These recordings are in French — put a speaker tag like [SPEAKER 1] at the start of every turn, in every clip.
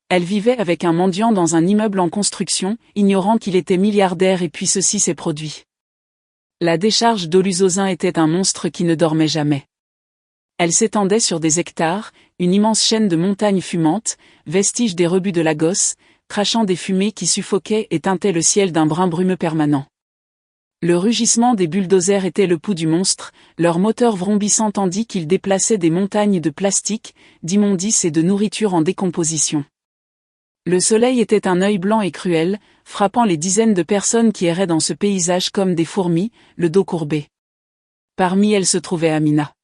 [SPEAKER 1] Elle vivait avec un mendiant dans un immeuble en construction, ignorant qu'il était milliardaire et puis ceci s'est produit. La décharge d'Oluzozin était un monstre qui ne dormait jamais. Elle s'étendait sur des hectares, une immense chaîne de montagnes fumantes, vestige des rebuts de Lagos, crachant des fumées qui suffoquaient et teintaient le ciel d'un brun brumeux permanent. Le rugissement des bulldozers était le pouls du monstre, leur moteur vrombissant tandis qu'ils déplaçaient des montagnes de plastique, d'immondices et de nourriture en décomposition. Le soleil était un œil blanc et cruel, frappant les dizaines de personnes qui erraient dans ce paysage comme des fourmis, le dos courbé. Parmi elles se trouvait Amina.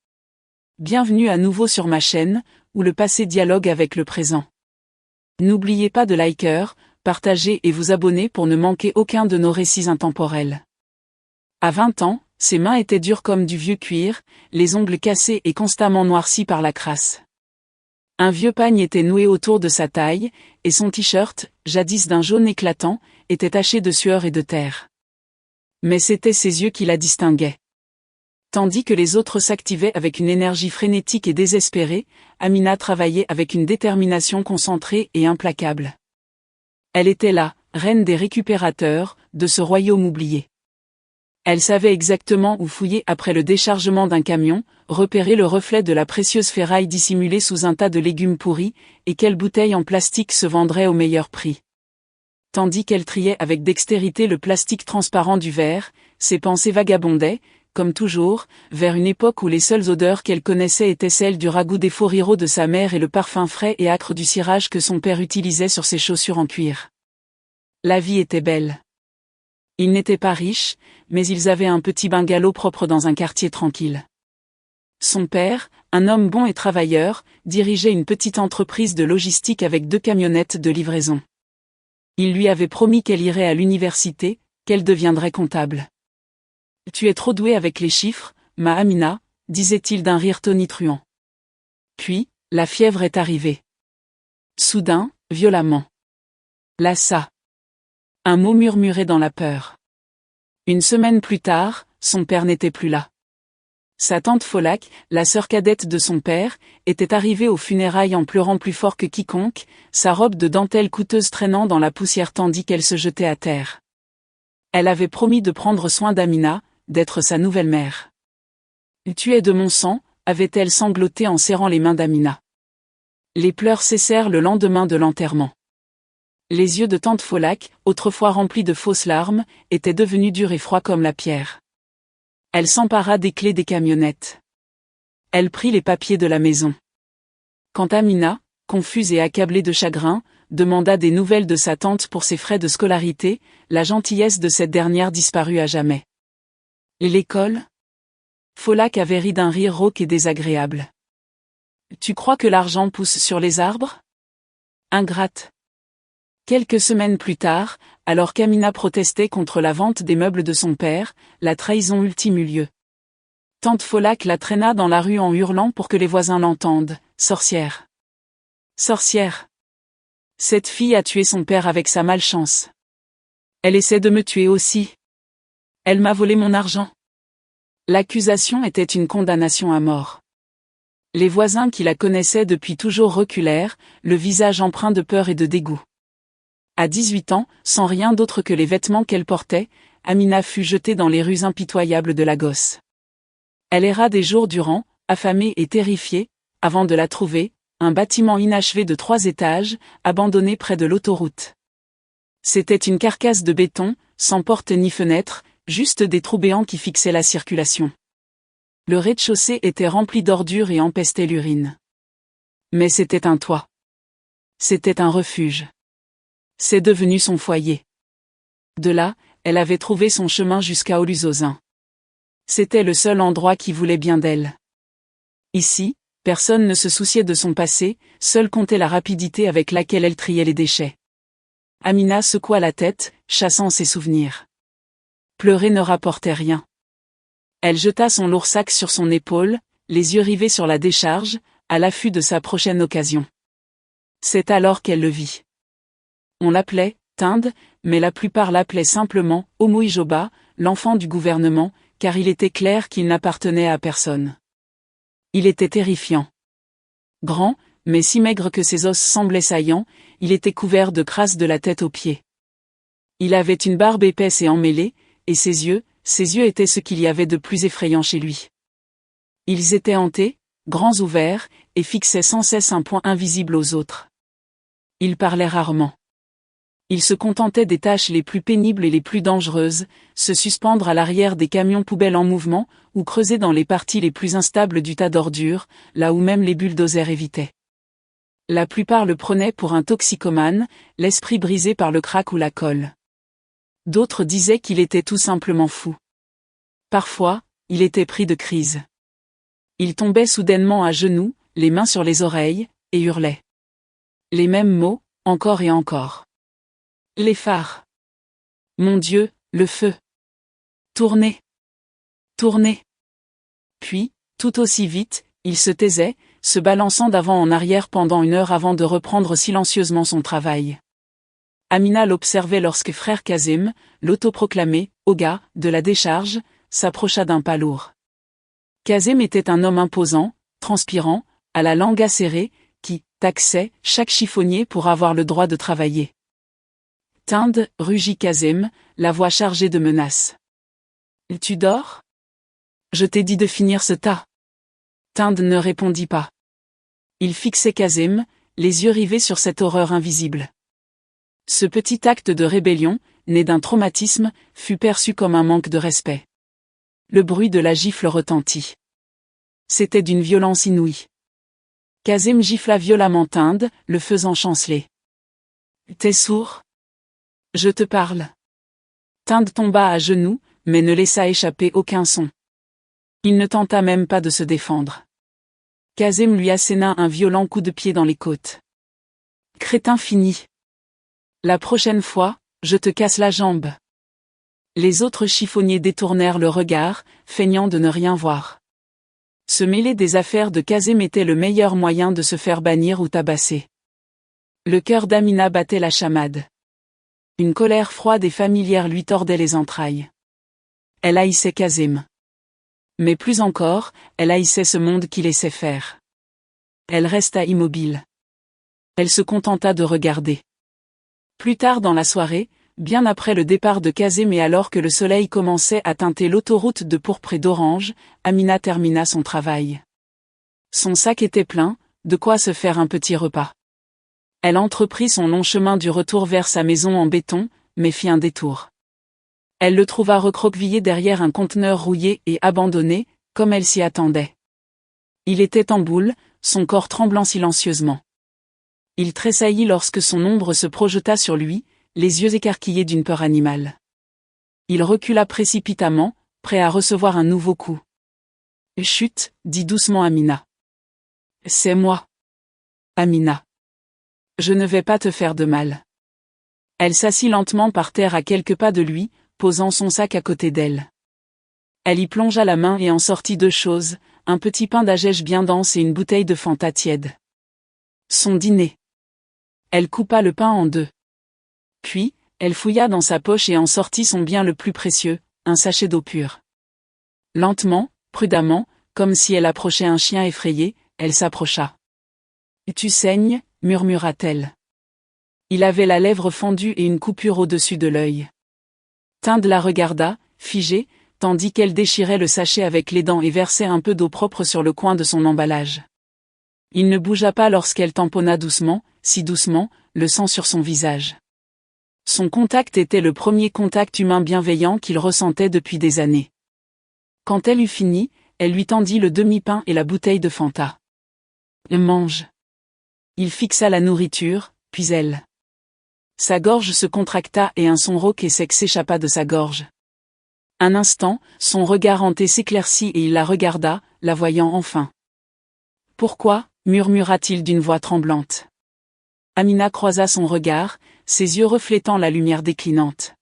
[SPEAKER 1] Bienvenue à nouveau sur ma chaîne, où le passé dialogue avec le présent. N'oubliez pas de liker, partager et vous abonner pour ne manquer aucun de nos récits intemporels. À 20 ans, ses mains étaient dures comme du vieux cuir, les ongles cassés et constamment noircis par la crasse. Un vieux pagne était noué autour de sa taille, et son t-shirt, jadis d'un jaune éclatant, était taché de sueur et de terre. Mais c'étaient ses yeux qui la distinguaient. Tandis que les autres s'activaient avec une énergie frénétique et désespérée, Amina travaillait avec une détermination concentrée et implacable. Elle était là, reine des récupérateurs, de ce royaume oublié. Elle savait exactement où fouiller après le déchargement d'un camion, repérer le reflet de la précieuse ferraille dissimulée sous un tas de légumes pourris, et quelle bouteille en plastique se vendrait au meilleur prix. Tandis qu'elle triait avec dextérité le plastique transparent du verre, ses pensées vagabondaient, comme toujours, vers une époque où les seules odeurs qu'elle connaissait étaient celles du ragoût des faux-rirots de sa mère et le parfum frais et âcre du cirage que son père utilisait sur ses chaussures en cuir. La vie était belle. Ils n'étaient pas riches, mais ils avaient un petit bungalow propre dans un quartier tranquille. Son père, un homme bon et travailleur, dirigeait une petite entreprise de logistique avec 2 camionnettes de livraison. Il lui avait promis qu'elle irait à l'université, qu'elle deviendrait comptable. « Tu es trop douée avec les chiffres, ma Amina », disait-il d'un rire tonitruant. Puis, la fièvre est arrivée. Soudain, violemment. Là ça. Un mot murmuré dans la peur. Une semaine plus tard, son père n'était plus là. Sa tante Folak, la sœur cadette de son père, était arrivée aux funérailles en pleurant plus fort que quiconque, sa robe de dentelle coûteuse traînant dans la poussière tandis qu'elle se jetait à terre. Elle avait promis de prendre soin d'Amina, d'être sa nouvelle mère. « Tu es de mon sang », avait-elle sangloté en serrant les mains d'Amina. Les pleurs cessèrent le lendemain de l'enterrement. Les yeux de tante Folak, autrefois remplis de fausses larmes, étaient devenus durs et froids comme la pierre. Elle s'empara des clés des camionnettes. Elle prit les papiers de la maison. Quant à Amina, confuse et accablée de chagrin, demanda des nouvelles de sa tante pour ses frais de scolarité, la gentillesse de cette dernière disparut à jamais. Et l'école ? Folak avait ri d'un rire rauque et désagréable. Tu crois que l'argent pousse sur les arbres ? Ingrate. Quelques semaines plus tard, alors qu'Amina protestait contre la vente des meubles de son père, la trahison ultime eut lieu. Tante Folak la traîna dans la rue en hurlant pour que les voisins l'entendent. Sorcière. Sorcière. Cette fille a tué son père avec sa malchance. Elle essaie de me tuer aussi. Elle m'a volé mon argent. L'accusation était une condamnation à mort. Les voisins qui la connaissaient depuis toujours reculèrent, le visage empreint de peur et de dégoût. À 18 ans, sans rien d'autre que les vêtements qu'elle portait, Amina fut jetée dans les rues impitoyables de Lagos. Elle erra des jours durant, affamée et terrifiée, avant de la trouver, un bâtiment inachevé de 3 étages, abandonné près de l'autoroute. C'était une carcasse de béton, sans porte ni fenêtre, juste des trous béants qui fixaient la circulation. Le rez-de-chaussée était rempli d'ordures et empestait l'urine. Mais c'était un toit. C'était un refuge. C'est devenu son foyer. De là, elle avait trouvé son chemin jusqu'à Oluzozin. C'était le seul endroit qui voulait bien d'elle. Ici, personne ne se souciait de son passé, seule comptait la rapidité avec laquelle elle triait les déchets. Amina secoua la tête, chassant ses souvenirs. Pleurer ne rapportait rien. Elle jeta son lourd sac sur son épaule, les yeux rivés sur la décharge, à l'affût de sa prochaine occasion. C'est alors qu'elle le vit. On l'appelait Tinde, mais la plupart l'appelaient simplement Omoijoba, l'enfant du gouvernement, car il était clair qu'il n'appartenait à personne. Il était terrifiant. Grand, mais si maigre que ses os semblaient saillants, il était couvert de crasse de la tête aux pieds. Il avait une barbe épaisse et emmêlée, et ses yeux étaient ce qu'il y avait de plus effrayant chez lui. Ils étaient hantés, grands ouverts, et fixaient sans cesse un point invisible aux autres. Il parlait rarement. Il se contentait des tâches les plus pénibles et les plus dangereuses, se suspendre à l'arrière des camions poubelles en mouvement, ou creuser dans les parties les plus instables du tas d'ordures, là où même les bulldozers évitaient. La plupart le prenaient pour un toxicomane, l'esprit brisé par le crack ou la colle. D'autres disaient qu'il était tout simplement fou. Parfois, il était pris de crise. Il tombait soudainement à genoux, les mains sur les oreilles, et hurlait. Les mêmes mots, encore et encore. Les phares. Mon Dieu, le feu. Tournez. Tournez. Puis, tout aussi vite, il se taisait, se balançant d'avant en arrière pendant 1 heure avant de reprendre silencieusement son travail. Amina l'observait lorsque frère Kazem, l'autoproclamé « Oga » de la décharge, s'approcha d'un pas lourd. Kazem était un homme imposant, transpirant, à la langue acérée, qui taxait chaque chiffonnier pour avoir le droit de travailler. Tinde, rugit Kazem, la voix chargée de menaces. Tu dors? Je t'ai dit de finir ce tas. Tinde ne répondit pas. Il fixait Kazem, les yeux rivés sur cette horreur invisible. Ce petit acte de rébellion, né d'un traumatisme, fut perçu comme un manque de respect. Le bruit de la gifle retentit. C'était d'une violence inouïe. Kazem gifla violemment Tinde, le faisant chanceler. T'es sourd? Je te parle. Tinde tomba à genoux, mais ne laissa échapper aucun son. Il ne tenta même pas de se défendre. Kazem lui asséna un violent coup de pied dans les côtes. Crétin fini. La prochaine fois, je te casse la jambe. Les autres chiffonniers détournèrent le regard, feignant de ne rien voir. Se mêler des affaires de Kazem était le meilleur moyen de se faire bannir ou tabasser. Le cœur d'Amina battait la chamade. Une colère froide et familière lui tordait les entrailles. Elle haïssait Kazem. Mais plus encore, elle haïssait ce monde qui laissait faire. Elle resta immobile. Elle se contenta de regarder. Plus tard dans la soirée, bien après le départ de Kazem et alors que le soleil commençait à teinter l'autoroute de pourpre et d'orange, Amina termina son travail. Son sac était plein, de quoi se faire un petit repas. Elle entreprit son long chemin du retour vers sa maison en béton, mais fit un détour. Elle le trouva recroquevillé derrière un conteneur rouillé et abandonné, comme elle s'y attendait. Il était en boule, son corps tremblant silencieusement. Il tressaillit lorsque son ombre se projeta sur lui, les yeux écarquillés d'une peur animale. Il recula précipitamment, prêt à recevoir un nouveau coup. « Chut !» dit doucement Amina. « C'est moi. Amina. Je ne vais pas te faire de mal. » Elle s'assit lentement par terre à quelques pas de lui, posant son sac à côté d'elle. Elle y plongea la main et en sortit 2 choses, un petit pain d'agèche bien dense et une bouteille de Fanta tiède. Son dîner. Elle coupa le pain en 2. Puis, elle fouilla dans sa poche et en sortit son bien le plus précieux, un sachet d'eau pure. Lentement, prudemment, comme si elle approchait un chien effrayé, elle s'approcha. « Tu saignes » murmura-t-elle. Il avait la lèvre fendue et une coupure au-dessus de l'œil. Tinde la regarda, figée, tandis qu'elle déchirait le sachet avec les dents et versait un peu d'eau propre sur le coin de son emballage. Il ne bougea pas lorsqu'elle tamponna doucement, si doucement, le sang sur son visage. Son contact était le premier contact humain bienveillant qu'il ressentait depuis des années. Quand elle eut fini, elle lui tendit le demi-pain et la bouteille de Fanta. « Mange. » Il fixa la nourriture, puis elle. Sa gorge se contracta et un son rauque et sec s'échappa de sa gorge. Un instant, son regard hanté s'éclaircit et il la regarda, la voyant enfin. « Pourquoi ?» murmura-t-il d'une voix tremblante. Amina croisa son regard, ses yeux reflétant la lumière déclinante.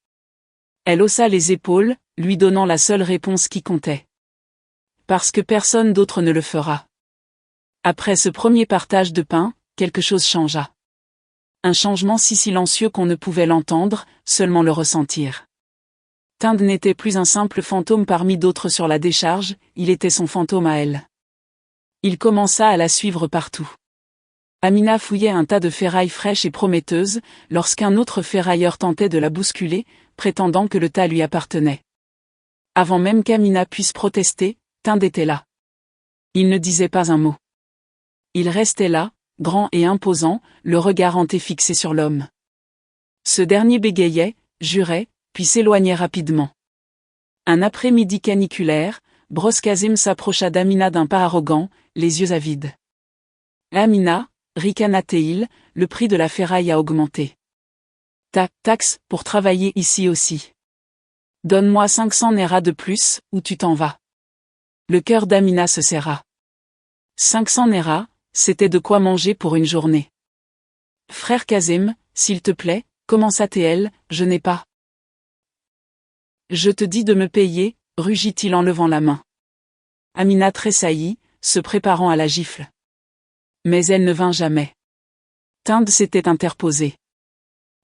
[SPEAKER 1] Elle haussa les épaules, lui donnant la seule réponse qui comptait. Parce que personne d'autre ne le fera. Après ce premier partage de pain, quelque chose changea. Un changement si silencieux qu'on ne pouvait l'entendre, seulement le ressentir. Tinde n'était plus un simple fantôme parmi d'autres sur la décharge, il était son fantôme à elle. Il commença à la suivre partout. Amina fouillait un tas de ferrailles fraîches et prometteuses, lorsqu'un autre ferrailleur tentait de la bousculer, prétendant que le tas lui appartenait. Avant même qu'Amina puisse protester, Tinde était là. Il ne disait pas un mot. Il restait là, grand et imposant, le regard hanté fixé sur l'homme. Ce dernier bégayait, jurait, puis s'éloignait rapidement. Un après-midi caniculaire, Bross Kazim s'approcha d'Amina d'un pas arrogant, les yeux avides. Amina, ricana Teil, le prix de la ferraille a augmenté. Taxe pour travailler ici aussi. Donne-moi 500 Nera de plus, ou tu t'en vas. Le cœur d'Amina se serra. 500 Nera, c'était de quoi manger pour une journée. Frère Kazim, s'il te plaît, commença Teil, je n'ai pas. Je te dis de me payer, rugit-il en levant la main. Amina tressaillit, se préparant à la gifle. Mais elle ne vint jamais. Tinde s'était interposé.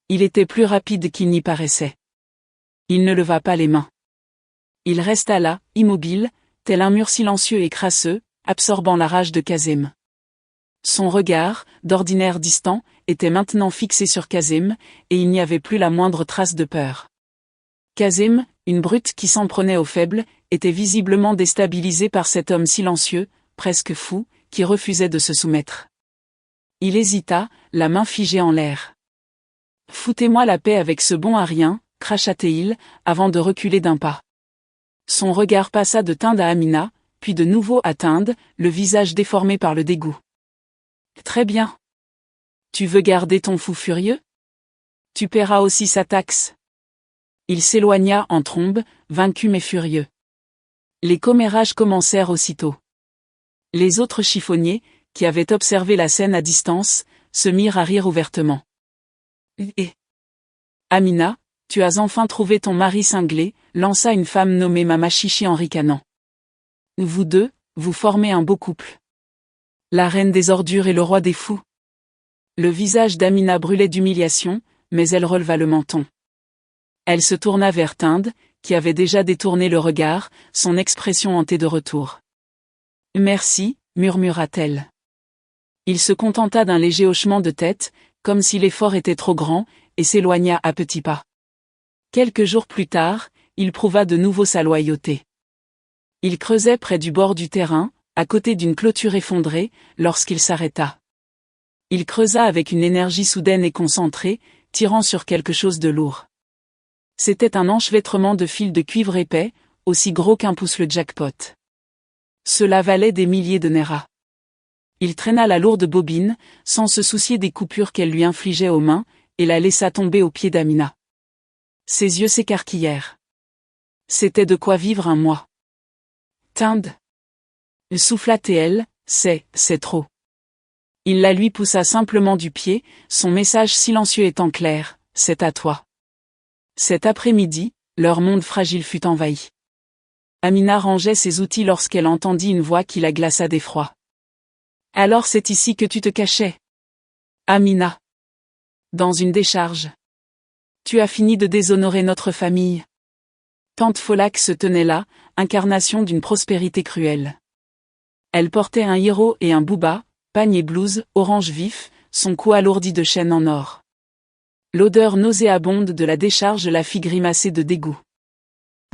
[SPEAKER 1] Il était plus rapide qu'il n'y paraissait. Il ne leva pas les mains. Il resta là, immobile, tel un mur silencieux et crasseux, absorbant la rage de Kazim. Son regard, d'ordinaire distant, était maintenant fixé sur Kazim, et il n'y avait plus la moindre trace de peur. Kazim, une brute qui s'en prenait aux faibles, était visiblement déstabilisé par cet homme silencieux, presque fou, qui refusait de se soumettre. Il hésita, la main figée en l'air. « Foutez-moi la paix avec ce bon à rien », cracha-t-il, avant de reculer d'un pas. Son regard passa de Tinde à Amina, puis de nouveau à Tinde, le visage déformé par le dégoût. « Très bien. Tu veux garder ton fou furieux ? Tu paieras aussi sa taxe. » Il s'éloigna en trombe, vaincu mais furieux. Les commérages commencèrent aussitôt. Les autres chiffonniers, qui avaient observé la scène à distance, se mirent à rire ouvertement. « Et Amina, tu as enfin trouvé ton mari cinglé », lança une femme nommée Mama Chichi en ricanant. « Vous deux, vous formez un beau couple. La reine des ordures et le roi des fous. » Le visage d'Amina brûlait d'humiliation, mais elle releva le menton. Elle se tourna vers Tinde, qui avait déjà détourné le regard, son expression hantée de retour. « Merci, » murmura-t-elle. Il se contenta d'un léger hochement de tête, comme si l'effort était trop grand, et s'éloigna à petits pas. Quelques jours plus tard, il prouva de nouveau sa loyauté. Il creusait près du bord du terrain, à côté d'une clôture effondrée, lorsqu'il s'arrêta. Il creusa avec une énergie soudaine et concentrée, tirant sur quelque chose de lourd. C'était un enchevêtrement de fils de cuivre épais, aussi gros qu'un pouce le jackpot. Cela valait des milliers de Nera. Il traîna la lourde bobine, sans se soucier des coupures qu'elle lui infligeait aux mains, et la laissa tomber aux pieds d'Amina. Ses yeux s'écarquillèrent. C'était de quoi vivre un mois. Tinde. Souffla-t-elle, c'est trop. Il la lui poussa simplement du pied, son message silencieux étant clair, c'est à toi. Cet après-midi, leur monde fragile fut envahi. Amina rangeait ses outils lorsqu'elle entendit une voix qui la glaça d'effroi. « Alors c'est ici que tu te cachais. Amina. Dans une décharge. Tu as fini de déshonorer notre famille. » Tante Folak se tenait là, incarnation d'une prospérité cruelle. Elle portait un héros et un bouba, pagne et blouse, orange vif, son cou alourdi de chaînes en or. L'odeur nauséabonde de la décharge la fit grimacer de dégoût.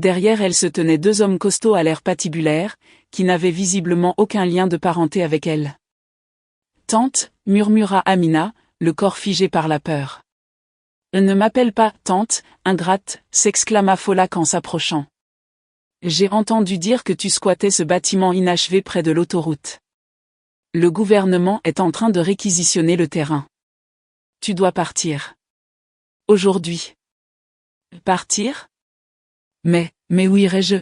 [SPEAKER 1] Derrière elle se tenaient deux hommes costauds à l'air patibulaire, qui n'avaient visiblement aucun lien de parenté avec elle. « Tante, » murmura Amina, le corps figé par la peur. « Ne m'appelle pas tante, ingrate » s'exclama Folak en s'approchant. « J'ai entendu dire que tu squattais ce bâtiment inachevé près de l'autoroute. Le gouvernement est en train de réquisitionner le terrain. Tu dois partir. Aujourd'hui. » Partir ? Mais où irai-je ?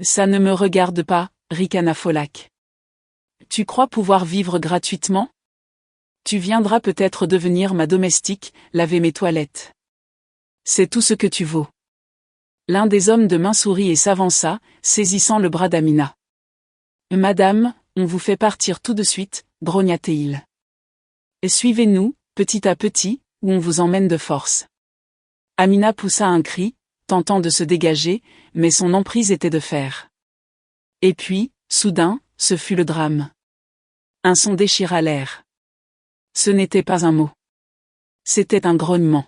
[SPEAKER 1] Ça ne me regarde pas, ricana Folak. Tu crois pouvoir vivre gratuitement ? Tu viendras peut-être devenir ma domestique, laver mes toilettes. C'est tout ce que tu vaux. L'un des hommes de main sourit et s'avança, saisissant le bras d'Amina. Madame, on vous fait partir tout de suite, grogna-t-il. Suivez-nous, petit à petit, ou on vous emmène de force. Amina poussa un cri, tentant de se dégager, mais son emprise était de fer. Et puis, soudain, ce fut le drame. Un son déchira l'air. Ce n'était pas un mot. C'était un grognement.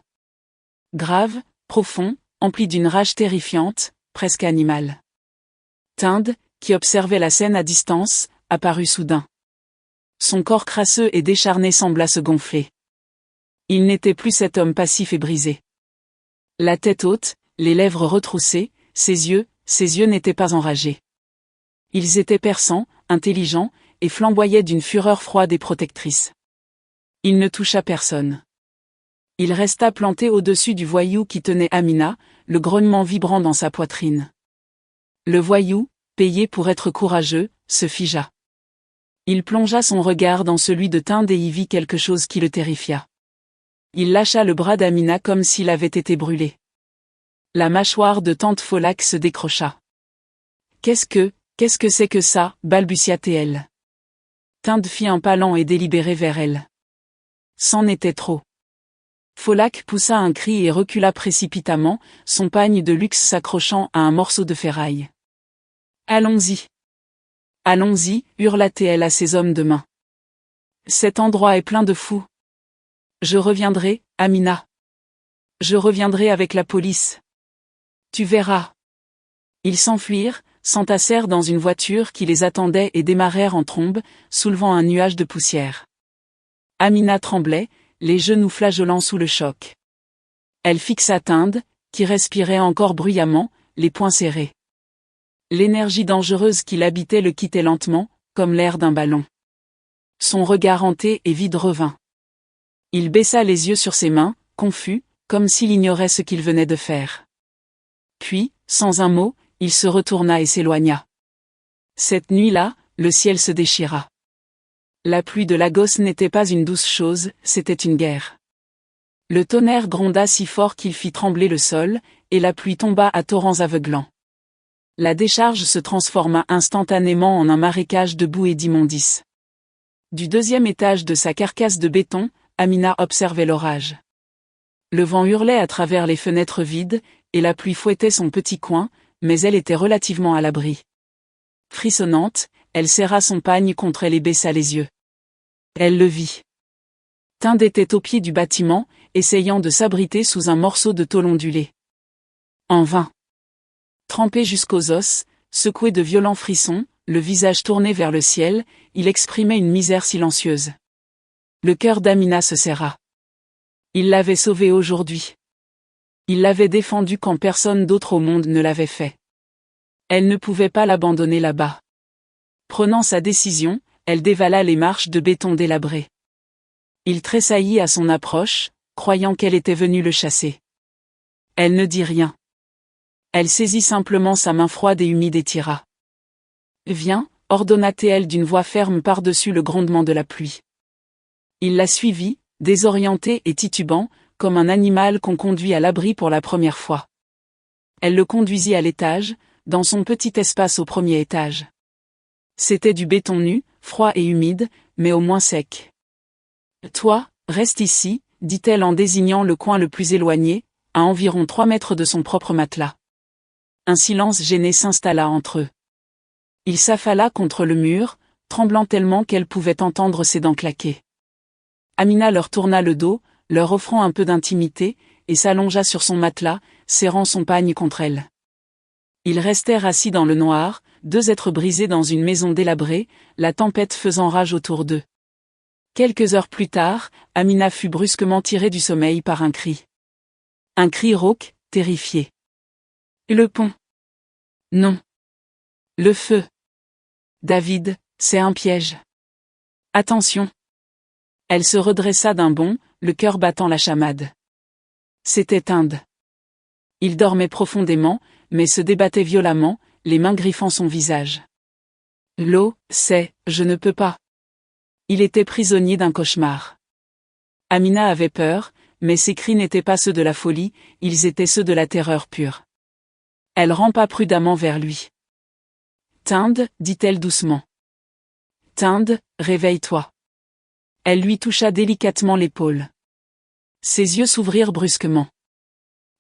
[SPEAKER 1] Grave, profond, empli d'une rage terrifiante, presque animale. Tind, qui observait la scène à distance, apparut soudain. Son corps crasseux et décharné sembla se gonfler. Il n'était plus cet homme passif et brisé. La tête haute, les lèvres retroussées, ses yeux n'étaient pas enragés. Ils étaient perçants, intelligents, et flamboyaient d'une fureur froide et protectrice. Il ne toucha personne. Il resta planté au-dessus du voyou qui tenait Amina, le grognement vibrant dans sa poitrine. Le voyou, payé pour être courageux, se figea. Il plongea son regard dans celui de Tind et y vit quelque chose qui le terrifia. Il lâcha le bras d'Amina comme s'il avait été brûlé. La mâchoire de tante Folak se décrocha. Qu'est-ce que c'est que ça, balbutia-t-elle. Tind fit un pas lent et délibéré vers elle. C'en était trop. Folak poussa un cri et recula précipitamment, son pagne de luxe s'accrochant à un morceau de ferraille. Allons-y. Allons-y, hurla-t-elle à ses hommes de main. Cet endroit est plein de fous. Je reviendrai, Amina. Je reviendrai avec la police. Tu verras. Ils s'enfuirent, s'entassèrent dans une voiture qui les attendait et démarrèrent en trombe, soulevant un nuage de poussière. Amina tremblait, les genoux flageolants sous le choc. Elle fixa Tind, qui respirait encore bruyamment, les poings serrés. L'énergie dangereuse qui l'habitait le quittait lentement, comme l'air d'un ballon. Son regard hanté et vide revint. Il baissa les yeux sur ses mains, confus, comme s'il ignorait ce qu'il venait de faire. Puis, sans un mot, il se retourna et s'éloigna. Cette nuit-là, le ciel se déchira. La pluie de Lagos n'était pas une douce chose, c'était une guerre. Le tonnerre gronda si fort qu'il fit trembler le sol, et la pluie tomba à torrents aveuglants. La décharge se transforma instantanément en un marécage de boue et d'immondices. Du deuxième étage de sa carcasse de béton, Amina observait l'orage. Le vent hurlait à travers les fenêtres vides, et la pluie fouettait son petit coin, mais elle était relativement à l'abri. Frissonnante, elle serra son pagne contre elle et baissa les yeux. Elle le vit. Tind était au pied du bâtiment, essayant de s'abriter sous un morceau de tôle ondulé. En vain. Trempé jusqu'aux os, secoué de violents frissons, le visage tourné vers le ciel, il exprimait une misère silencieuse. Le cœur d'Amina se serra. Il l'avait sauvée aujourd'hui. Il l'avait défendue quand personne d'autre au monde ne l'avait fait. Elle ne pouvait pas l'abandonner là-bas. Prenant sa décision, elle dévala les marches de béton délabrées. Il tressaillit à son approche, croyant qu'elle était venue le chasser. Elle ne dit rien. Elle saisit simplement sa main froide et humide et tira. « Viens », ordonna-t-elle d'une voix ferme par-dessus le grondement de la pluie. Il la suivit, désorienté et titubant, comme un animal qu'on conduit à l'abri pour la première fois. Elle le conduisit à l'étage, dans son petit espace au premier étage. C'était du béton nu, froid et humide, mais au moins sec. « Toi, reste ici », dit-elle en désignant le coin le plus éloigné, à environ 3 mètres de son propre matelas. Un silence gêné s'installa entre eux. Il s'affala contre le mur, tremblant tellement qu'elle pouvait entendre ses dents claquer. Amina leur tourna le dos, leur offrant un peu d'intimité, et s'allongea sur son matelas, serrant son pagne contre elle. Ils restèrent assis dans le noir, 2 êtres brisés dans une maison délabrée, la tempête faisant rage autour d'eux. Quelques heures plus tard, Amina fut brusquement tirée du sommeil par un cri. Un cri rauque, terrifié. Le pont. Non. Le feu. David, c'est un piège. Attention. Elle se redressa d'un bond, le cœur battant la chamade. C'était Tind. Il dormait profondément, mais se débattait violemment, les mains griffant son visage. L'eau, je ne peux pas. Il était prisonnier d'un cauchemar. Amina avait peur, mais ses cris n'étaient pas ceux de la folie, ils étaient ceux de la terreur pure. Elle rampa prudemment vers lui. Tind, dit-elle doucement. Tind, réveille-toi. Elle lui toucha délicatement l'épaule. Ses yeux s'ouvrirent brusquement.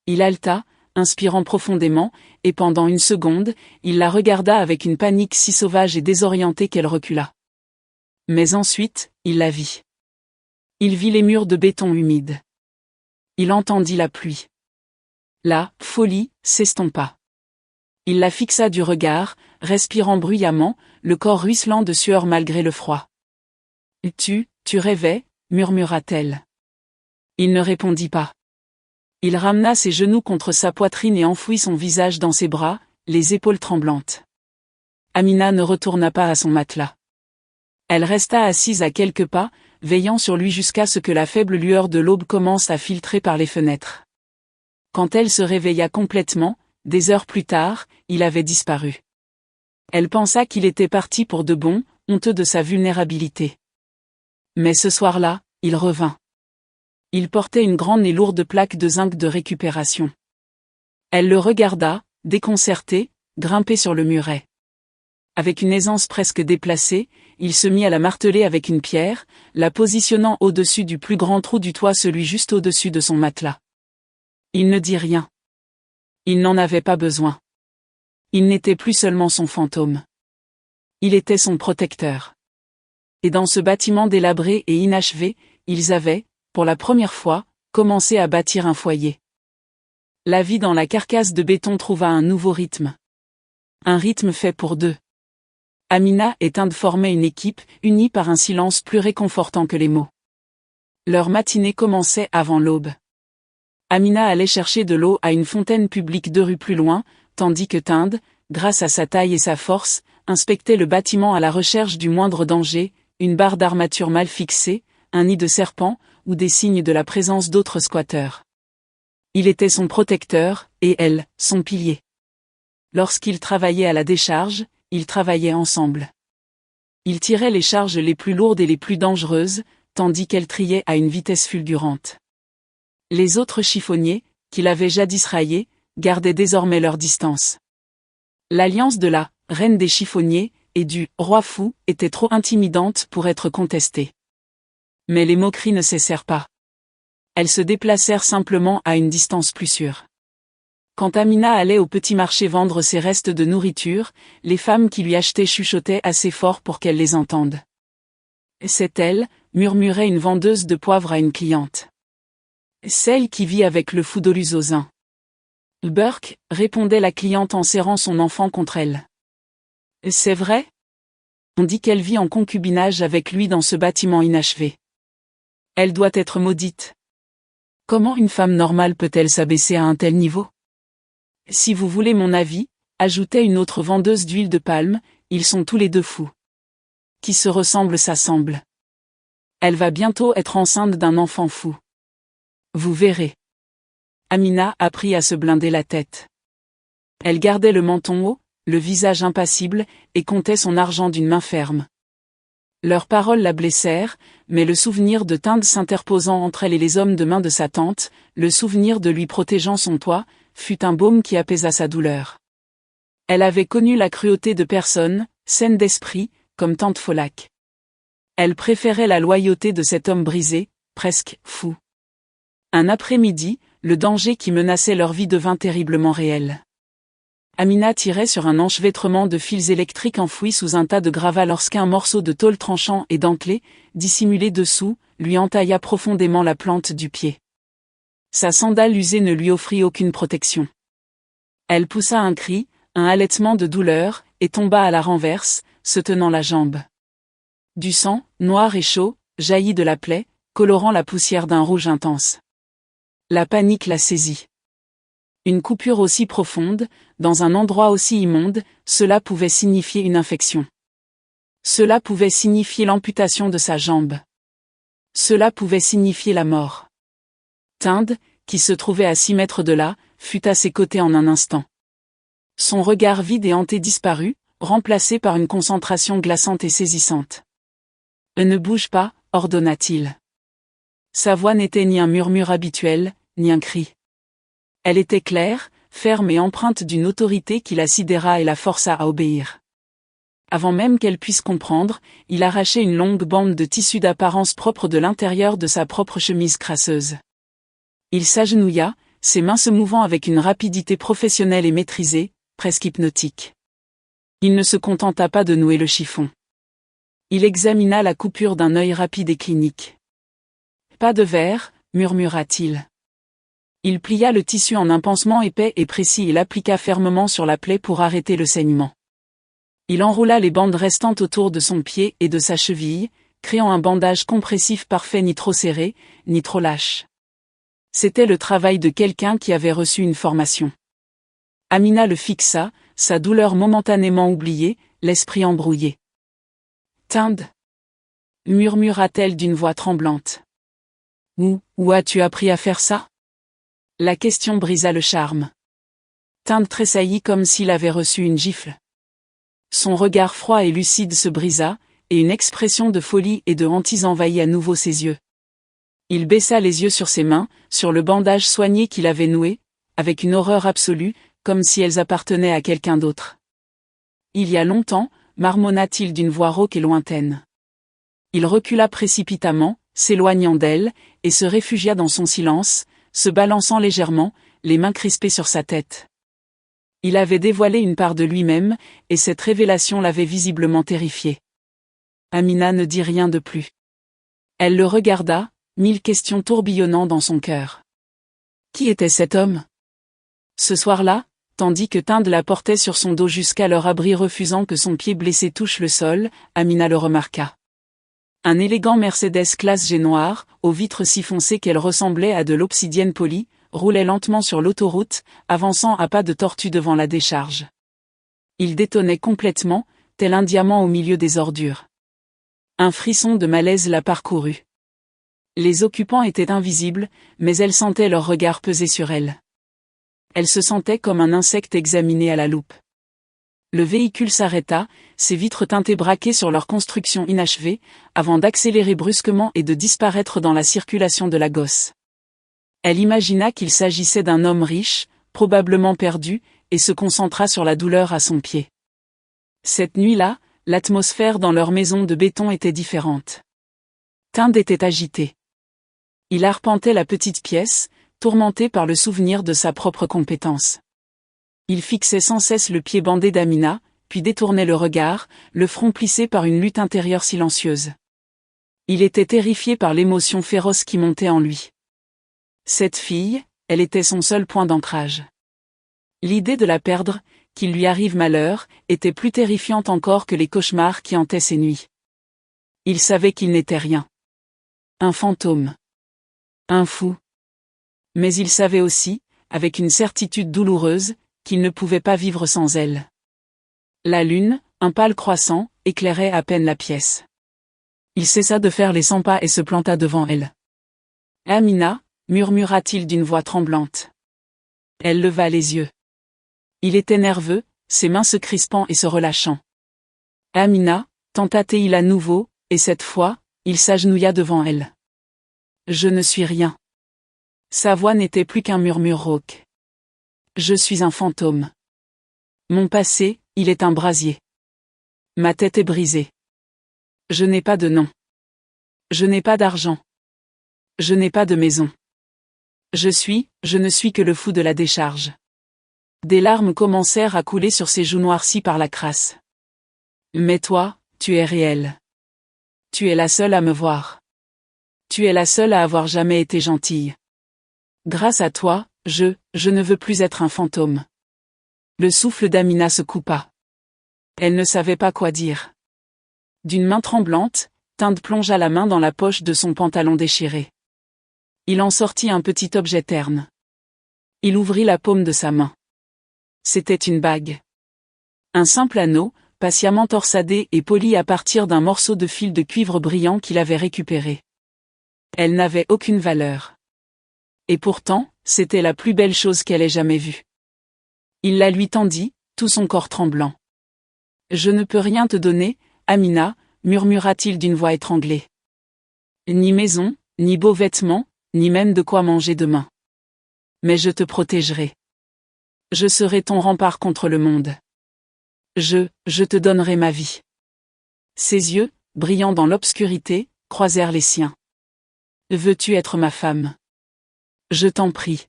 [SPEAKER 1] Il haleta, inspirant profondément, et pendant 1 seconde, il la regarda avec une panique si sauvage et désorientée qu'elle recula. Mais ensuite, il la vit. Il vit les murs de béton humides. Il entendit la pluie. La folie s'estompa. Il la fixa du regard, respirant bruyamment, le corps ruisselant de sueur malgré le froid. « Tu rêvais » murmura-t-elle. Il ne répondit pas. Il ramena ses genoux contre sa poitrine et enfouit son visage dans ses bras, les épaules tremblantes. Amina ne retourna pas à son matelas. Elle resta assise à quelques pas, veillant sur lui jusqu'à ce que la faible lueur de l'aube commence à filtrer par les fenêtres. Quand elle se réveilla complètement, des heures plus tard, il avait disparu. Elle pensa qu'il était parti pour de bon, honteux de sa vulnérabilité. Mais ce soir-là, il revint. Il portait une grande et lourde plaque de zinc de récupération. Elle le regarda, déconcerté, grimper sur le muret. Avec une aisance presque déplacée, il se mit à la marteler avec une pierre, la positionnant au-dessus du plus grand trou du toit, celui juste au-dessus de son matelas. Il ne dit rien. Il n'en avait pas besoin. Il n'était plus seulement son fantôme. Il était son protecteur. Et dans ce bâtiment délabré et inachevé, ils avaient, pour la première fois, commencé à bâtir un foyer. La vie dans la carcasse de béton trouva un nouveau rythme. Un rythme fait pour deux. Amina et Tinde formaient une équipe, unie par un silence plus réconfortant que les mots. Leur matinée commençait avant l'aube. Amina allait chercher de l'eau à une fontaine publique 2 rues plus loin, tandis que Tinde, grâce à sa taille et sa force, inspectait le bâtiment à la recherche du moindre danger, une barre d'armature mal fixée, un nid de serpents, ou des signes de la présence d'autres squatteurs. Il était son protecteur, et elle, son pilier. Lorsqu'ils travaillaient à la décharge, ils travaillaient ensemble. Ils tiraient les charges les plus lourdes et les plus dangereuses, tandis qu'elle triait à une vitesse fulgurante. Les autres chiffonniers, qui l'avaient jadis raillé, gardaient désormais leur distance. L'alliance de la « reine des chiffonniers » et du « roi fou » était trop intimidante pour être contestée. Mais les moqueries ne cessèrent pas. Elles se déplacèrent simplement à une distance plus sûre. Quand Amina allait au petit marché vendre ses restes de nourriture, les femmes qui lui achetaient chuchotaient assez fort pour qu'elle les entende. « C'est elle », murmurait une vendeuse de poivre à une cliente. « Celle qui vit avec le fou d'Oluzosin. » Burke, répondait la cliente en serrant son enfant contre elle. « C'est vrai ? On dit qu'elle vit en concubinage avec lui dans ce bâtiment inachevé. Elle doit être maudite. Comment une femme normale peut-elle s'abaisser à un tel niveau ? Si vous voulez mon avis, ajoutait une autre vendeuse d'huile de palme, ils sont tous les deux fous. Qui se ressemble s'assemble. Elle va bientôt être enceinte d'un enfant fou. Vous verrez. Amina apprit à se blinder la tête. Elle gardait le menton haut, le visage impassible, et comptait son argent d'une main ferme. Leurs paroles la blessèrent, mais le souvenir de Tinde s'interposant entre elle et les hommes de main de sa tante, le souvenir de lui protégeant son toit, fut un baume qui apaisa sa douleur. Elle avait connu la cruauté de personne, saine d'esprit, comme tante Folac. Elle préférait la loyauté de cet homme brisé, presque fou. Un après-midi, le danger qui menaçait leur vie devint terriblement réel. Amina tirait sur un enchevêtrement de fils électriques enfouis sous un tas de gravats lorsqu'un morceau de tôle tranchant et dentelé, dissimulé dessous, lui entailla profondément la plante du pied. Sa sandale usée ne lui offrit aucune protection. Elle poussa un cri, un halètement de douleur, et tomba à la renverse, se tenant la jambe. Du sang, noir et chaud, jaillit de la plaie, colorant la poussière d'un rouge intense. La panique la saisit. Une coupure aussi profonde, dans un endroit aussi immonde, cela pouvait signifier une infection. Cela pouvait signifier l'amputation de sa jambe. Cela pouvait signifier la mort. Tinde, qui se trouvait à 6 mètres de là, fut à ses côtés en un instant. Son regard vide et hanté disparut, remplacé par une concentration glaçante et saisissante. « Ne bouge pas », ordonna-t-il. Sa voix n'était ni un murmure habituel, ni un cri. Elle était claire, ferme et empreinte d'une autorité qui la sidéra et la força à obéir. Avant même qu'elle puisse comprendre, il arrachait une longue bande de tissu d'apparence propre de l'intérieur de sa propre chemise crasseuse. Il s'agenouilla, ses mains se mouvant avec une rapidité professionnelle et maîtrisée, presque hypnotique. Il ne se contenta pas de nouer le chiffon. Il examina la coupure d'un œil rapide et clinique. Pas de verre, murmura-t-il. Il plia le tissu en un pansement épais et précis et l'appliqua fermement sur la plaie pour arrêter le saignement. Il enroula les bandes restantes autour de son pied et de sa cheville, créant un bandage compressif parfait, ni trop serré, ni trop lâche. C'était le travail de quelqu'un qui avait reçu une formation. Amina le fixa, sa douleur momentanément oubliée, l'esprit embrouillé. « Tinde » murmura-t-elle d'une voix tremblante. « Où as-tu appris à faire ça ?» La question brisa le charme. Tinde tressaillit comme s'il avait reçu une gifle. Son regard froid et lucide se brisa, et une expression de folie et de hantise envahit à nouveau ses yeux. Il baissa les yeux sur ses mains, sur le bandage soigné qu'il avait noué, avec une horreur absolue, comme si elles appartenaient à quelqu'un d'autre. « Il y a longtemps » marmonna-t-il d'une voix rauque et lointaine. Il recula précipitamment, s'éloignant d'elle, et se réfugia dans son silence, se balançant légèrement, les mains crispées sur sa tête. Il avait dévoilé une part de lui-même, et cette révélation l'avait visiblement terrifié. Amina ne dit rien de plus. Elle le regarda, 1000 questions tourbillonnant dans son cœur. Qui était cet homme? Ce soir-là, tandis que Tinde la portait sur son dos jusqu'à leur abri refusant que son pied blessé touche le sol, Amina le remarqua. Un élégant Mercedes classe G noir, aux vitres si foncées qu'elles ressemblaient à de l'obsidienne polie, roulait lentement sur l'autoroute, avançant à pas de tortue devant la décharge. Il détonnait complètement, tel un diamant au milieu des ordures. Un frisson de malaise la parcourut. Les occupants étaient invisibles, mais elle sentait leur regard peser sur elle. Elle se sentait comme un insecte examiné à la loupe. Le véhicule s'arrêta, ses vitres teintées braquées sur leur construction inachevée, avant d'accélérer brusquement et de disparaître dans la circulation de la gosse. Elle imagina qu'il s'agissait d'un homme riche, probablement perdu, et se concentra sur la douleur à son pied. Cette nuit-là, l'atmosphère dans leur maison de béton était différente. Tinde était agité. Il arpentait la petite pièce, tourmenté par le souvenir de sa propre compétence. Il fixait sans cesse le pied bandé d'Amina, puis détournait le regard, le front plissé par une lutte intérieure silencieuse. Il était terrifié par l'émotion féroce qui montait en lui. Cette fille, elle était son seul point d'ancrage. L'idée de la perdre, qu'il lui arrive malheur, était plus terrifiante encore que les cauchemars qui hantaient ses nuits. Il savait qu'il n'était rien. Un fantôme. Un fou. Mais il savait aussi, avec une certitude douloureuse, qu'il ne pouvait pas vivre sans elle. La lune, un pâle croissant, éclairait à peine la pièce. Il cessa de faire les 100 pas et se planta devant elle. « Amina » murmura-t-il d'une voix tremblante. Elle leva les yeux. Il était nerveux, ses mains se crispant et se relâchant. « Amina » tenta-t-il à nouveau, et cette fois, il s'agenouilla devant elle. « Je ne suis rien. » Sa voix n'était plus qu'un murmure rauque. « Je suis un fantôme. Mon passé, il est un brasier. Ma tête est brisée. Je n'ai pas de nom. Je n'ai pas d'argent. Je n'ai pas de maison. Je ne suis que le fou de la décharge. » Des larmes commencèrent à couler sur ses joues noircies par la crasse. « Mais toi, tu es réelle. Tu es la seule à me voir. Tu es la seule à avoir jamais été gentille. Grâce à toi, je ne veux plus être un fantôme. » Le souffle d'Amina se coupa. Elle ne savait pas quoi dire. D'une main tremblante, Tinde plongea la main dans la poche de son pantalon déchiré. Il en sortit un petit objet terne. Il ouvrit la paume de sa main. C'était une bague. Un simple anneau, patiemment torsadé et poli à partir d'un morceau de fil de cuivre brillant qu'il avait récupéré. Elle n'avait aucune valeur. Et pourtant, c'était la plus belle chose qu'elle ait jamais vue. Il la lui tendit, tout son corps tremblant. « Je ne peux rien te donner, Amina » murmura-t-il d'une voix étranglée. « Ni maison, ni beaux vêtements, ni même de quoi manger demain. Mais je te protégerai. Je serai ton rempart contre le monde. Je te donnerai ma vie. » Ses yeux, brillant dans l'obscurité, croisèrent les siens. « Veux-tu être ma femme? Je t'en prie. »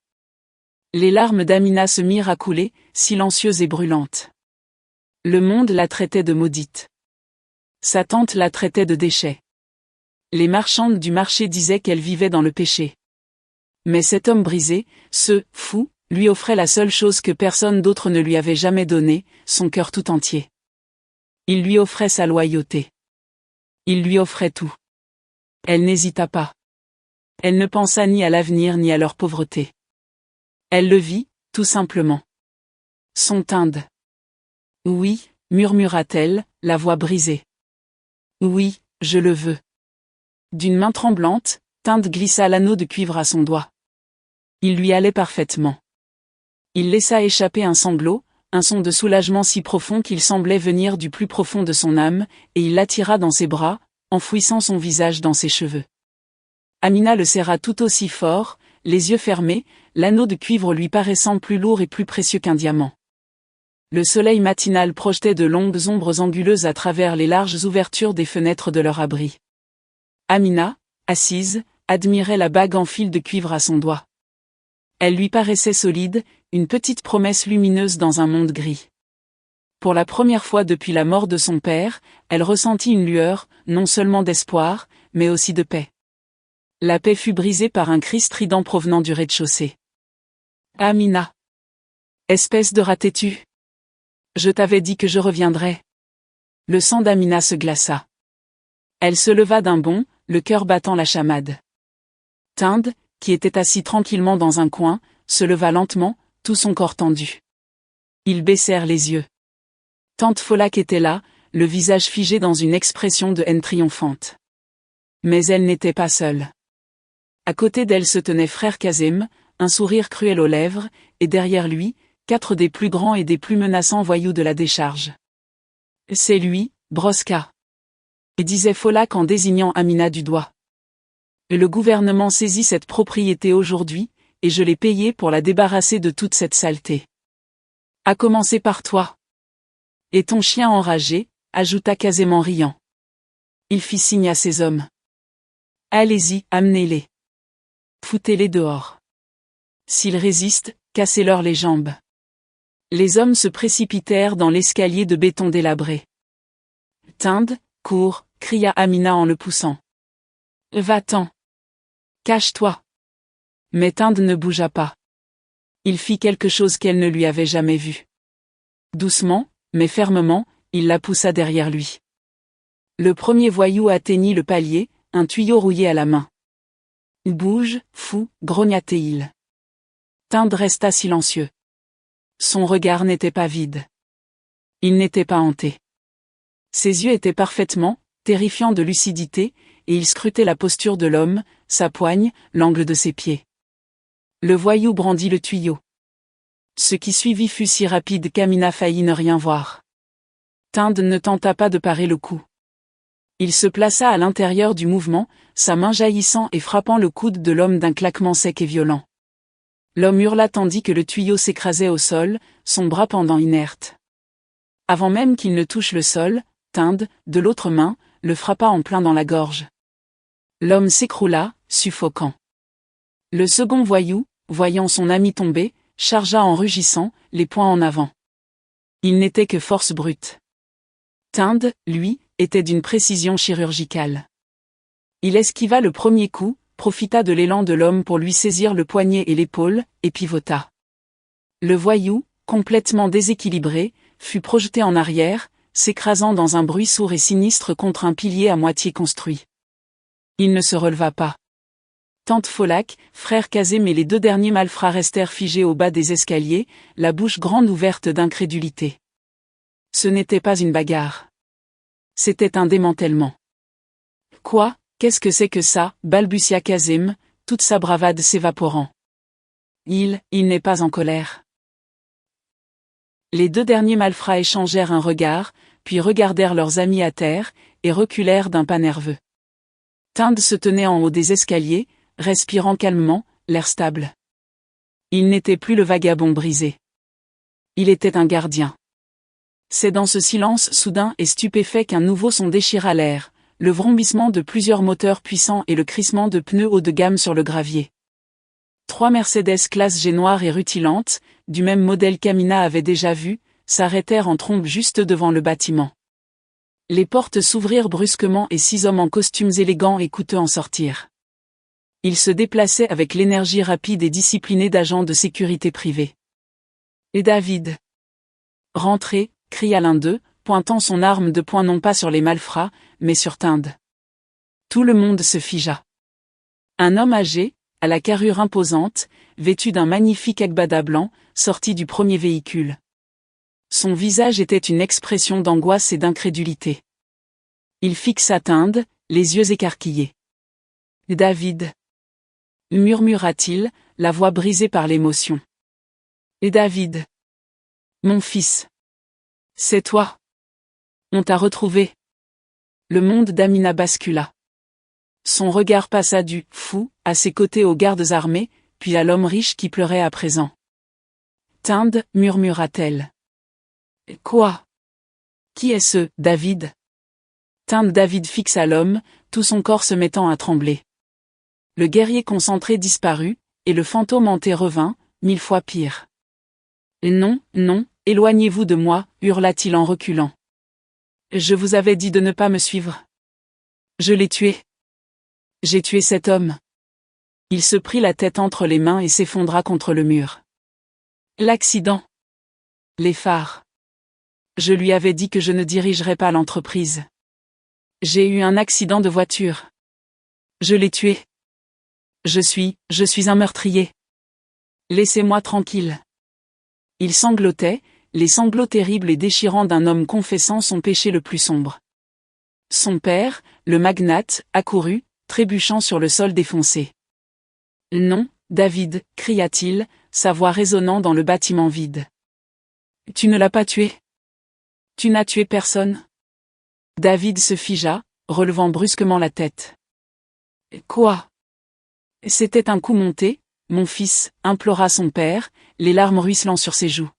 [SPEAKER 1] Les larmes d'Amina se mirent à couler, silencieuses et brûlantes. Le monde la traitait de maudite. Sa tante la traitait de déchet. Les marchandes du marché disaient qu'elle vivait dans le péché. Mais cet homme brisé, ce fou, lui offrait la seule chose que personne d'autre ne lui avait jamais donnée, son cœur tout entier. Il lui offrait sa loyauté. Il lui offrait tout. Elle n'hésita pas. Elle ne pensa ni à l'avenir ni à leur pauvreté. Elle le vit, tout simplement. Son Tinde. Oui, murmura-t-elle, la voix brisée. Oui, je le veux. D'une main tremblante, Tinde glissa l'anneau de cuivre à son doigt. Il lui allait parfaitement. Il laissa échapper un sanglot, un son de soulagement si profond qu'il semblait venir du plus profond de son âme, et il l'attira dans ses bras, enfouissant son visage dans ses cheveux. Amina le serra tout aussi fort, les yeux fermés, l'anneau de cuivre lui paraissant plus lourd et plus précieux qu'un diamant. Le soleil matinal projetait de longues ombres anguleuses à travers les larges ouvertures des fenêtres de leur abri. Amina, assise, admirait la bague en fil de cuivre à son doigt. Elle lui paraissait solide, une petite promesse lumineuse dans un monde gris. Pour la première fois depuis la mort de son père, elle ressentit une lueur, non seulement d'espoir, mais aussi de paix. La paix fut brisée par un cri strident provenant du rez-de-chaussée. « Amina! Espèce de rat têtu! Je t'avais dit que je reviendrais. » Le sang d'Amina se glaça. Elle se leva d'un bond, le cœur battant la chamade. Tinde, qui était assis tranquillement dans un coin, se leva lentement, tout son corps tendu. Ils baissèrent les yeux. Tante Folak était là, le visage figé dans une expression de haine triomphante. Mais elle n'était pas seule. À côté d'elle se tenait frère Kazem, un sourire cruel aux lèvres, et derrière lui, 4 des plus grands et des plus menaçants voyous de la décharge. « C'est lui, Broska !» disait Folak en désignant Amina du doigt. « Le gouvernement saisit cette propriété aujourd'hui, et je l'ai payée pour la débarrasser de toute cette saleté. À commencer par toi. Et ton chien enragé, ajouta Kazem en riant. Il fit signe à ses hommes. Allez-y, amenez-les. Foutez-les dehors. S'ils résistent, cassez-leur les jambes. Les hommes se précipitèrent dans l'escalier de béton délabré. Tinde, cours, cria Amina en le poussant. Va-t'en. Cache-toi. Mais Tinde ne bougea pas. Il fit quelque chose qu'elle ne lui avait jamais vu. Doucement, mais fermement, il la poussa derrière lui. Le premier voyou atteignit le palier, un tuyau rouillé à la main. « Bouge, fou !» grogna-t-il. Tinde resta silencieux. Son regard n'était pas vide. Il n'était pas hanté. Ses yeux étaient parfaitement, terrifiants de lucidité, et il scrutait la posture de l'homme, sa poigne, l'angle de ses pieds. Le voyou brandit le tuyau. Ce qui suivit fut si rapide qu'Amina faillit ne rien voir. Tinde ne tenta pas de parer le coup. Il se plaça à l'intérieur du mouvement, sa main jaillissant et frappant le coude de l'homme d'un claquement sec et violent. L'homme hurla tandis que le tuyau s'écrasait au sol, son bras pendant inerte. Avant même qu'il ne touche le sol, Tinde, de l'autre main, le frappa en plein dans la gorge. L'homme s'écroula, suffocant. Le second voyou, voyant son ami tomber, chargea en rugissant, les poings en avant. Il n'était que force brute. Tinde, lui, était d'une précision chirurgicale. Il esquiva le premier coup, profita de l'élan de l'homme pour lui saisir le poignet et l'épaule, et pivota. Le voyou, complètement déséquilibré, fut projeté en arrière, s'écrasant dans un bruit sourd et sinistre contre un pilier à moitié construit. Il ne se releva pas. Tante Folak, frère Kazem et les 2 derniers malfrats restèrent figés au bas des escaliers, la bouche grande ouverte d'incrédulité. Ce n'était pas une bagarre. C'était un démantèlement. Quoi, qu'est-ce que c'est que ça, balbutia Kazem, toute sa bravade s'évaporant. Il n'est pas en colère. Les 2 derniers malfrats échangèrent un regard, puis regardèrent leurs amis à terre, et reculèrent d'un pas nerveux. Tinde se tenait en haut des escaliers, respirant calmement, l'air stable. Il n'était plus le vagabond brisé. Il était un gardien. C'est dans ce silence soudain et stupéfait qu'un nouveau son déchira l'air, le vrombissement de plusieurs moteurs puissants et le crissement de pneus haut de gamme sur le gravier. 3 Mercedes classe G noires et rutilantes, du même modèle qu'Amina avait déjà vu, s'arrêtèrent en trombe juste devant le bâtiment. Les portes s'ouvrirent brusquement et 6 hommes en costumes élégants et coûteux en sortirent. Ils se déplaçaient avec l'énergie rapide et disciplinée d'agents de sécurité privés. Et David? Rentrez, cria l'un d'eux, pointant son arme de poing non pas sur les malfrats, mais sur Tinde. Tout le monde se figea. Un homme âgé, à la carrure imposante, vêtu d'un magnifique agbada blanc, sortit du premier véhicule. Son visage était une expression d'angoisse et d'incrédulité. Il fixa Tinde, les yeux écarquillés. « David » murmura-t-il, la voix brisée par l'émotion. « Et David »« Mon fils. C'est toi. On t'a retrouvé. » Le monde d'Amina bascula. Son regard passa du « fou » à ses côtés aux gardes armés, puis à l'homme riche qui pleurait à présent. « Tinde » murmura-t-elle. « Quoi? Qui est ce David ?» Tinde. David fixa l'homme, tout son corps se mettant à trembler. Le guerrier concentré disparut, et le fantôme hanté revint, 1000 fois pire. « Non, non, éloignez-vous de moi, hurla-t-il en reculant. Je vous avais dit de ne pas me suivre. Je l'ai tué. J'ai tué cet homme. Il se prit la tête entre les mains et s'effondra contre le mur. L'accident. Les phares. Je lui avais dit que je ne dirigerais pas l'entreprise. J'ai eu un accident de voiture. Je l'ai tué. Je suis un meurtrier. Laissez-moi tranquille. Il sanglotait, les sanglots terribles et déchirants d'un homme confessant son péché le plus sombre. Son père, le magnate, accourut, trébuchant sur le sol défoncé. « Non, David » cria-t-il, sa voix résonnant dans le bâtiment vide. « Tu ne l'as pas tué. Tu n'as tué personne. » David se figea, relevant brusquement la tête. « Quoi ? C'était un coup monté, mon fils, implora son père, les larmes ruisselant sur ses joues.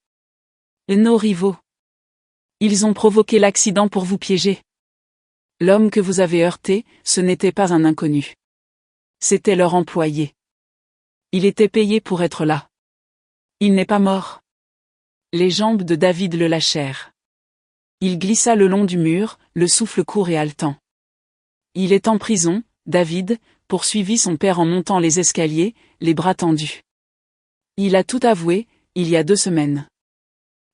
[SPEAKER 1] Nos rivaux. Ils ont provoqué l'accident pour vous piéger. L'homme que vous avez heurté, ce n'était pas un inconnu. C'était leur employé. Il était payé pour être là. Il n'est pas mort. Les jambes de David le lâchèrent. Il glissa le long du mur, le souffle court et haletant. Il est en prison, David, poursuivit son père en montant les escaliers, les bras tendus. Il a tout avoué, il y a 2 semaines.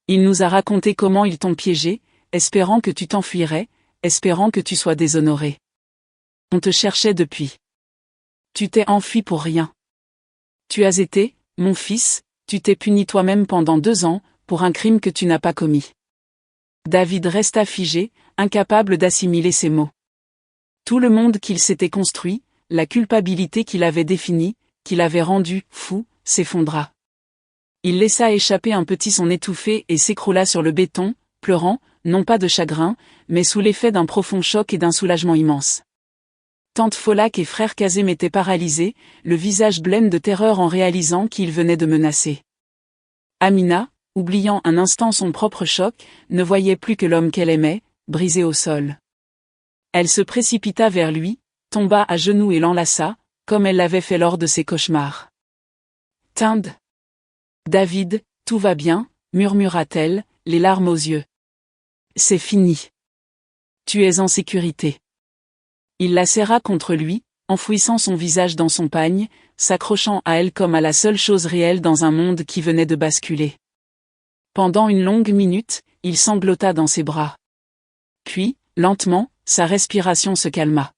[SPEAKER 1] Il nous a raconté comment ils t'ont piégé, espérant que tu t'enfuirais, espérant que tu sois déshonoré. On te cherchait depuis. Tu t'es enfui pour rien. Tu as été, mon fils, tu t'es puni toi-même pendant 2 ans, pour un crime que tu n'as pas commis. David resta figé, incapable d'assimiler ces mots. Tout le monde qu'il s'était construit, la culpabilité qu'il avait définie, qu'il avait rendu fou, s'effondra. Il laissa échapper un petit son étouffé et s'écroula sur le béton, pleurant, non pas de chagrin, mais sous l'effet d'un profond choc et d'un soulagement immense. Tante Folak et frère Kazem étaient paralysés, le visage blême de terreur en réalisant qu'il venait de menacer. Amina, oubliant un instant son propre choc, ne voyait plus que l'homme qu'elle aimait, brisé au sol. Elle se précipita vers lui, tomba à genoux et l'enlaça, comme elle l'avait fait lors de ses cauchemars. « Tinde. David, tout va bien, murmura-t-elle, les larmes aux yeux. C'est fini. Tu es en sécurité. Il la serra contre lui, enfouissant son visage dans son pagne, s'accrochant à elle comme à la seule chose réelle dans un monde qui venait de basculer. Pendant une longue minute, il sanglota dans ses bras. Puis, lentement, sa respiration se calma.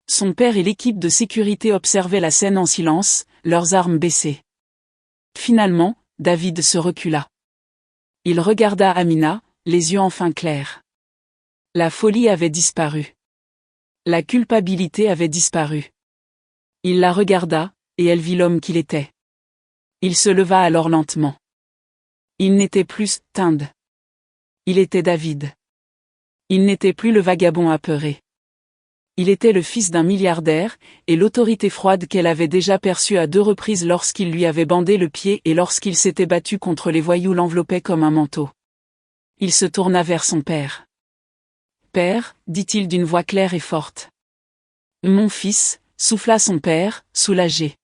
[SPEAKER 1] Son père et l'équipe de sécurité observaient la scène en silence, leurs armes baissées. Finalement, David se recula. Il regarda Amina, les yeux enfin clairs. La folie avait disparu. La culpabilité avait disparu. Il la regarda, et elle vit l'homme qu'il était. Il se leva alors lentement. Il n'était plus Tinde. Il était David. Il n'était plus le vagabond apeuré. Il était le fils d'un milliardaire, et l'autorité froide qu'elle avait déjà perçue à 2 reprises lorsqu'il lui avait bandé le pied et lorsqu'il s'était battu contre les voyous l'enveloppait comme un manteau. Il se tourna vers son père. « Père, dit-il d'une voix claire et forte. « Mon fils » souffla son père, soulagé.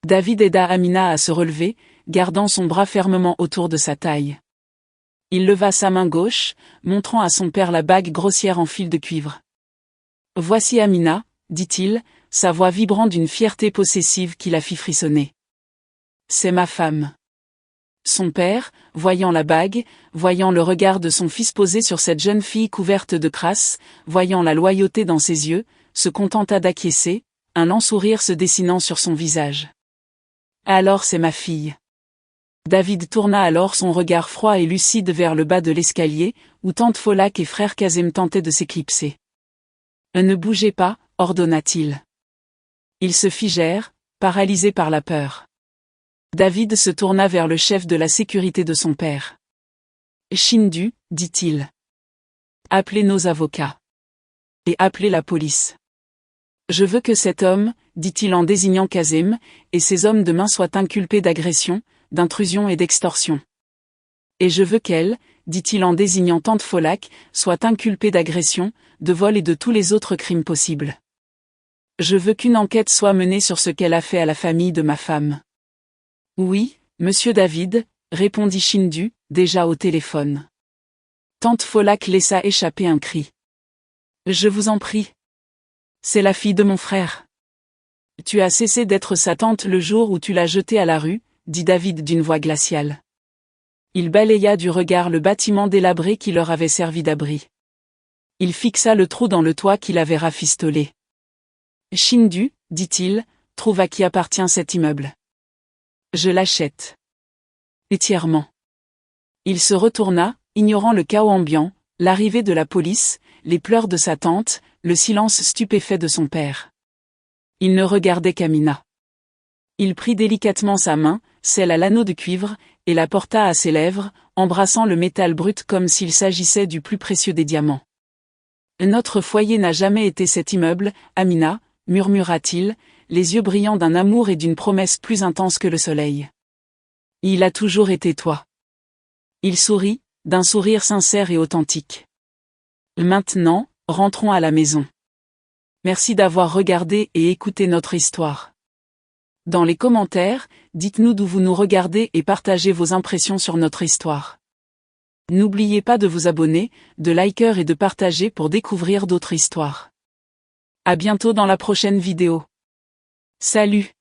[SPEAKER 1] David aida Amina à se relever, gardant son bras fermement autour de sa taille. Il leva sa main gauche, montrant à son père la bague grossière en fil de cuivre. Voici Amina, dit-il, sa voix vibrant d'une fierté possessive qui la fit frissonner. C'est ma femme. Son père, voyant la bague, voyant le regard de son fils posé sur cette jeune fille couverte de crasse, voyant la loyauté dans ses yeux, se contenta d'acquiescer, un lent sourire se dessinant sur son visage. Alors c'est ma fille. David tourna alors son regard froid et lucide vers le bas de l'escalier, où tante Folak et frère Kazem tentaient de s'éclipser. Ne bougez pas, ordonna-t-il. Ils se figèrent, paralysés par la peur. David se tourna vers le chef de la sécurité de son père. Shindu, dit-il. Appelez nos avocats. Et appelez la police. Je veux que cet homme, dit-il en désignant Kazem, et ses hommes de main soient inculpés d'agression, d'intrusion et d'extorsion. Et je veux qu'elle, dit-il en désignant tante Folak, soit inculpée d'agression, de vol et de tous les autres crimes possibles. Je veux qu'une enquête soit menée sur ce qu'elle a fait à la famille de ma femme. Oui, monsieur David, répondit Shindu, déjà au téléphone. Tante Folak laissa échapper un cri. Je vous en prie. C'est la fille de mon frère. Tu as cessé d'être sa tante le jour où tu l'as jetée à la rue, dit David d'une voix glaciale. Il balaya du regard le bâtiment délabré qui leur avait servi d'abri. Il fixa le trou dans le toit qu'il avait rafistolé. Shindu, dit-il, trouve à qui appartient cet immeuble. Je l'achète. Entièrement. Il se retourna, ignorant le chaos ambiant, l'arrivée de la police, les pleurs de sa tante, le silence stupéfait de son père. Il ne regardait qu'Amina. Il prit délicatement sa main, celle à l'anneau de cuivre, et la porta à ses lèvres, embrassant le métal brut comme s'il s'agissait du plus précieux des diamants. Notre foyer n'a jamais été cet immeuble, Amina, murmura-t-il, les yeux brillants d'un amour et d'une promesse plus intense que le soleil. Il a toujours été toi. Il sourit, d'un sourire sincère et authentique. Maintenant, rentrons à la maison. Merci d'avoir regardé et écouté notre histoire. Dans les commentaires, dites-nous d'où vous nous regardez et partagez vos impressions sur notre histoire. N'oubliez pas de vous abonner, de liker et de partager pour découvrir d'autres histoires. À bientôt dans la prochaine vidéo. Salut!